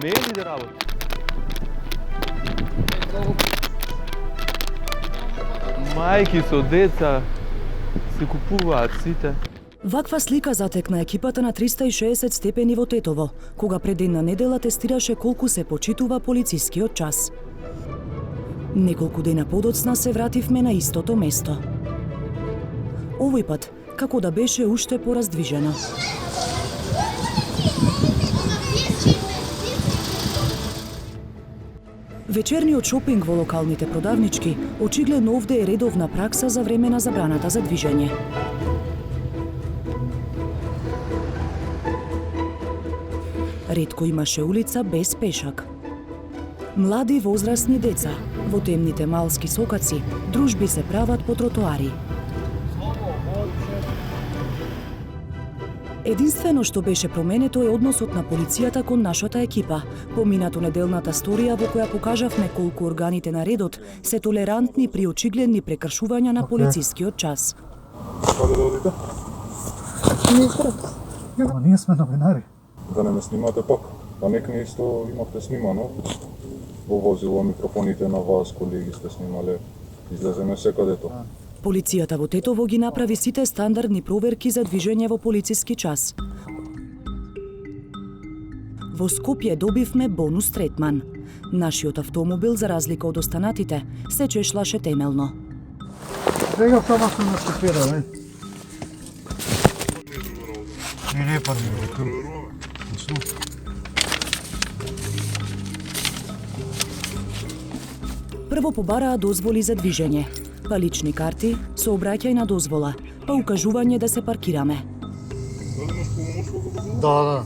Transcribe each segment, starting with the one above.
Смее ли да работи? Мајки со деца се купуваат сите. Ваква слика затекна екипата на 360 степени во Тетово, кога пред една недела тестираше колку се почитува полицискиот час. Неколку дена подоцна се вративме на истото место. Овој пат, како да беше уште пораздвижено. Вечерниот шопинг во локалните продавнички очигледно овде е редовна пракса за време на забраната за движење. Ретко имаше улица без пешак. Млади возрастни деца, во темните малски сокаци, дружби се прават по тротоари. Единствено што беше променето е односот на полицијата кон нашата екипа, поминато неделната сторија во која покажавме колку органите на редот се толерантни при очигледни прекршувања на полицискиот час. Каде да одите? Ама ние сме новинари. Да не ме снимате пак. Па некни исто имавте снимано. Во возило микрофоните на вас, колеги, сте снимале. Излеземе секадето. Полицијата во Тетово ги направи сите стандардни проверки за движење во полициски час. Во Скопје добивме бонус третман. Нашиот автомобил, за разлика од останатите, се чешлаше темелно. Сега само се настапира, не? Не е парно. Прво побараа дозволи за движење, па лични карти, сообраќај на дозвола, па укажување да се паркираме. Да.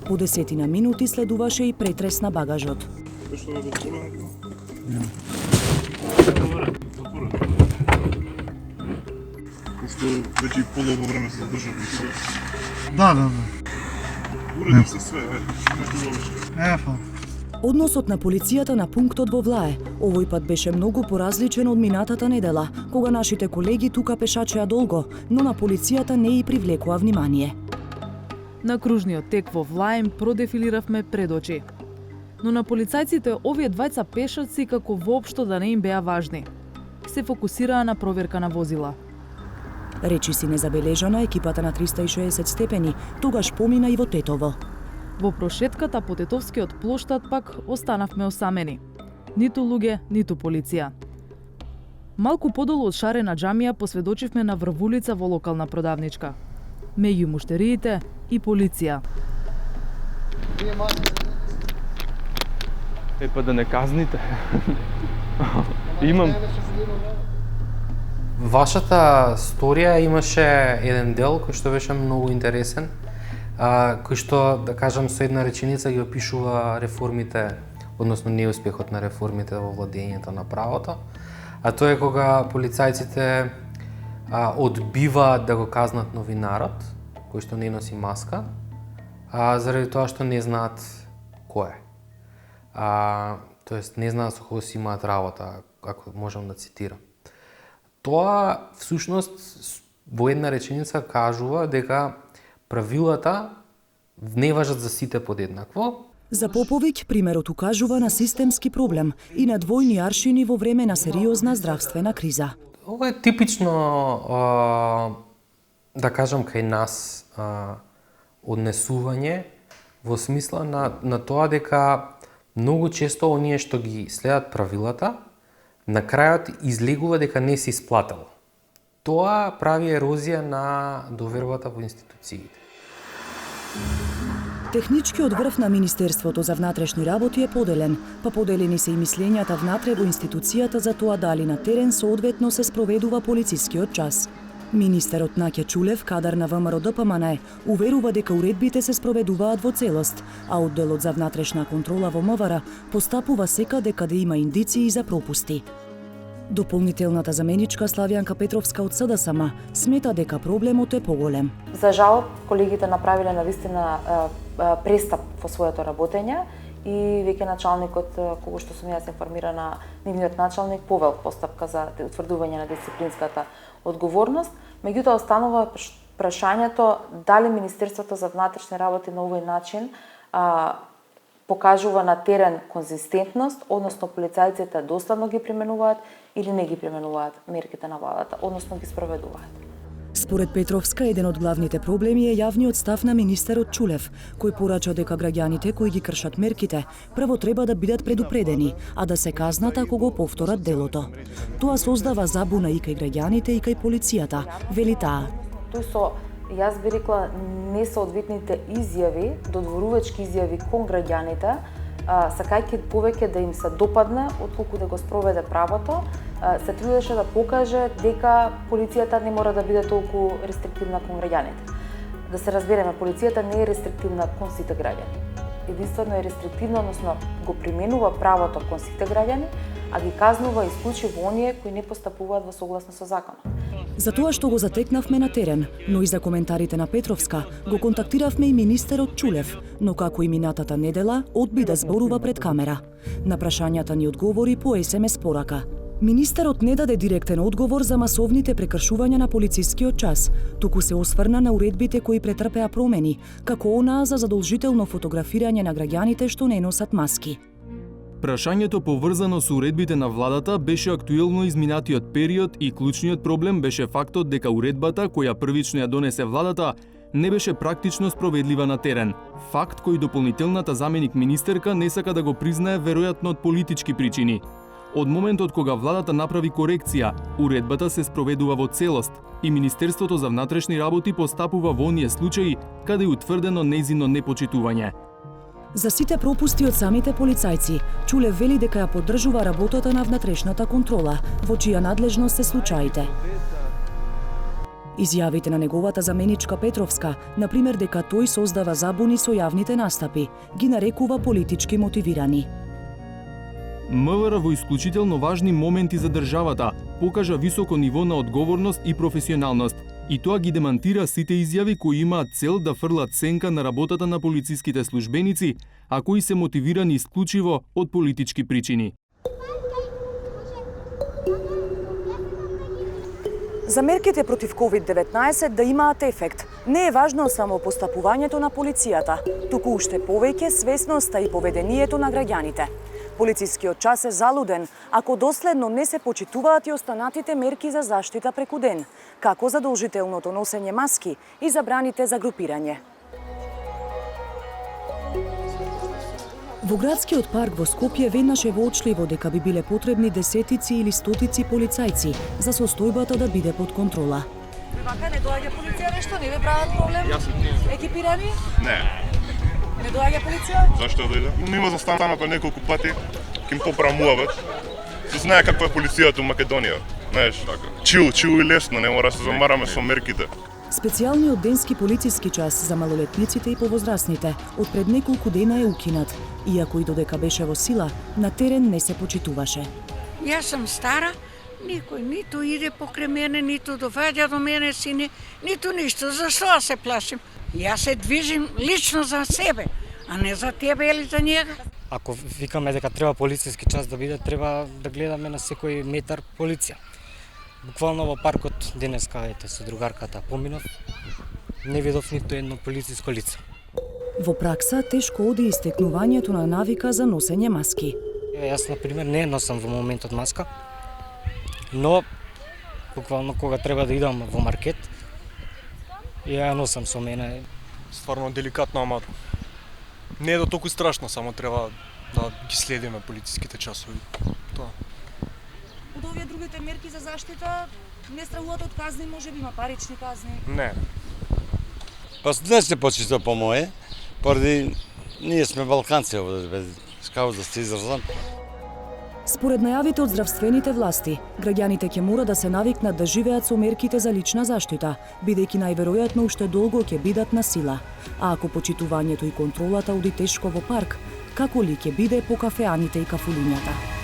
По 10 минути следуваше и претрес на багажот. Што веќе и подолго време се задржав. Да. Уредив се све, нешто ловиш. Ефа. Односот на полицијата на пунктот во Влае овој пат беше многу поразличен од минатата недела, кога нашите колеги тука пешачеа долго, но на полицијата не и привлекоа внимание. На кружниот тек во Влаем продефилиравме пред очи. Но на полицајците овие двајца пешаци како воопшто да не им беа важни. Се фокусираа на проверка на возила. Речи си незабележана, екипата на 360 степени тогаш помина и во Тетово. Во прошетката по Тетовскиот плоштад пак останавме осамени. Ниту луѓе, ниту полиција. Малку подолу од шарена џамија посведочивме на врвулица во локална продавничка. Меѓу муштериите и полиција. Па да не казните. Имам. Вашата сторија имаше еден дел кој што беше многу интересен, кој што, да кажам, со една реченица ги опишува реформите, односно неуспехот на реформите во владењето на правото, а тоа е кога полицајците одбиваат да го казнат новинарот, кој што не носи маска, заради тоа што не знаат кој е. Тоест, не знаат со кого си имаат работа, ако можам да цитирам. Тоа, всушност, во една реченица кажува дека правилата не важат за сите подеднакво. За Поповиќ примерот укажува на системски проблем и на двојни аршини во време на сериозна здравствена криза. Ова е типично, да кажам, кај нас однесување во смисла на тоа дека многу често оние што ги следат правилата, на крајот излегува дека не се исплатило. Тоа прави ерозија на довербата во институциите. Техничкиот врв на Министерството за внатрешни работи е поделен, па поделени се и мислењата внатре во институцијата за тоа дали на терен соодветно се спроведува полицискиот час. Министерот Наќа Чулев, кадар на ВМРО ДПМН, уверува дека уредбите се спроведуваат во целост, а одделот за внатрешна контрола во МВР постапува секаде каде има индиции за пропусти. Дополнителната заменичка Славјанка Петровска од СДСМ смета дека проблемот е поголем. За жал, колегите направиле навистина престап во своето работење и веќе началникот, кога што сум јас информирана, нивниот началник повел постапка за утврдување на дисциплинската одговорност, меѓутоа останува прашањето дали Министерството за внатрешни работи на овој начин покажува на терен конзистентност, односно полицајците доследно ги применуваат или не ги применуваат мерките на владата, односно ги спроведуваат. Според Петровска, еден од главните проблеми е јавниот став на министерот Чулев, кој порача дека граѓаните кои ги кршат мерките прво треба да бидат предупредени, а да се казнат ако го повторат делото. Тоа создава забуна и кај граѓаните и кај полицијата, вели таа. Тој со, јас би рекла, несоодветните изјави, додворувачки изјави кон граѓаните, сакајќи повеќе да им се допадне, отколку да го спроведе правото, се трудеше да покаже дека полицијата не мора да биде толку рестриктивна кон граѓаните. Да се разбереме, полицијата не е рестриктивна кон сите граѓани. Единствено е рестриктивна, односно го применува правото кон сите граѓани, а ги казнува исклучиво оние кои не постапуваат во согласно со законот. За тоа што го затекнавме на терен, но и за коментарите на Петровска, го контактиравме и министерот Чулев, но како и минатата недела, одби да зборува пред камера. На прашањата ни одговори по СМС порака. Министерот не даде директен одговор за масовните прекршувања на полицискиот час, туку се осврна на уредбите кои претрпеа промени, како онаа за задолжително фотографирање на граѓаните што не носат маски. Прашањето поврзано со уредбите на владата беше актуелно изминатиот период и клучниот проблем беше фактот дека уредбата која првично ја донесе владата не беше практично спроведлива на терен. Факт кој дополнителната заменик министерка не сака да го признае веројатно од политички причини. Од моментот кога владата направи корекција, уредбата се спроведува во целост и Министерството за внатрешни работи постапува во оние случаи каде е утврдено нејзино непочитување. За сите пропусти од самите полицајци, Чулев вели дека ја поддржува работата на внатрешната контрола, во чија надлежност се случаите. Изјавите на неговата заменичка Петровска, например дека тој создава забуни со јавните настапи, ги нарекува политички мотивирани. МВР во исклучително важни моменти за државата покажа високо ниво на одговорност и професионалност, и тоа ги демантира сите изјави кои имаат цел да фрлат сенка на работата на полициските службеници, а кои се мотивирани исклучиво од политички причини. За мерките против COVID-19 да имаат ефект, не е важно само постапувањето на полицијата, туку уште повеќе свесноста и поведението на граѓаните. Полицискиот час е залуден ако доследно не се почитуваат и останатите мерки за заштита преку ден, како задолжителното носење маски и забраните за групирање. Во градскиот парк во Скопје веднаш е воочливо дека би биле потребни десетици или стотици полицајци за состојбата да биде под контрола. Вака не доаѓа полиција нешто, не ве прават проблем? Екипирани? Не. Не доаѓа полиција? Зашто дојде? Има застанато неколку пати, ќе им попрамуват. Се знае каква е полицијата у Македонија. Знаеш, чил и лесно, не мора да се замараме со мерките. Специјалниот денски полициски час за малолетниците и повозрасните од пред неколку дена е укинат, иако и додека беше во сила, на терен не се почитуваше. Јас сум стара, никој ниту иде покрај мене, ниту доаѓа до мене сине, ниту ништо. Зашто да се плашим? Јас се движим лично за себе, а не за тебе или за njega. Ако викаме дека треба полициски час да биде, треба да гледаме на секој метар полиција. Буквално во паркот денеска, ете, со другарката поминав, не видов ниту едно полициско лице. Во пракса тешко оди истекнувањето на навика за носење маски. Јас, например, не носам во моментот маска, но буквално кога треба да идам во маркет, ја носам со мене. Стварно деликатно, ама не е до толку страшно, само треба да ги следиме полициските часови. Тоа. Од овие другите мерки за заштита не страхувате од казни, може би има парични казни? Не. Па не се почита по мое, поради ние сме балканци овде, како да се изразам. Според најавите од здравствените власти, граѓаните ќе мора да се навикнат да живеат со мерките за лична заштита, бидејќи најверојатно уште долго ќе бидат на сила. А ако почитувањето и контролата оди тешко во парк, како ли ќе биде по кафеаните и кафулињата?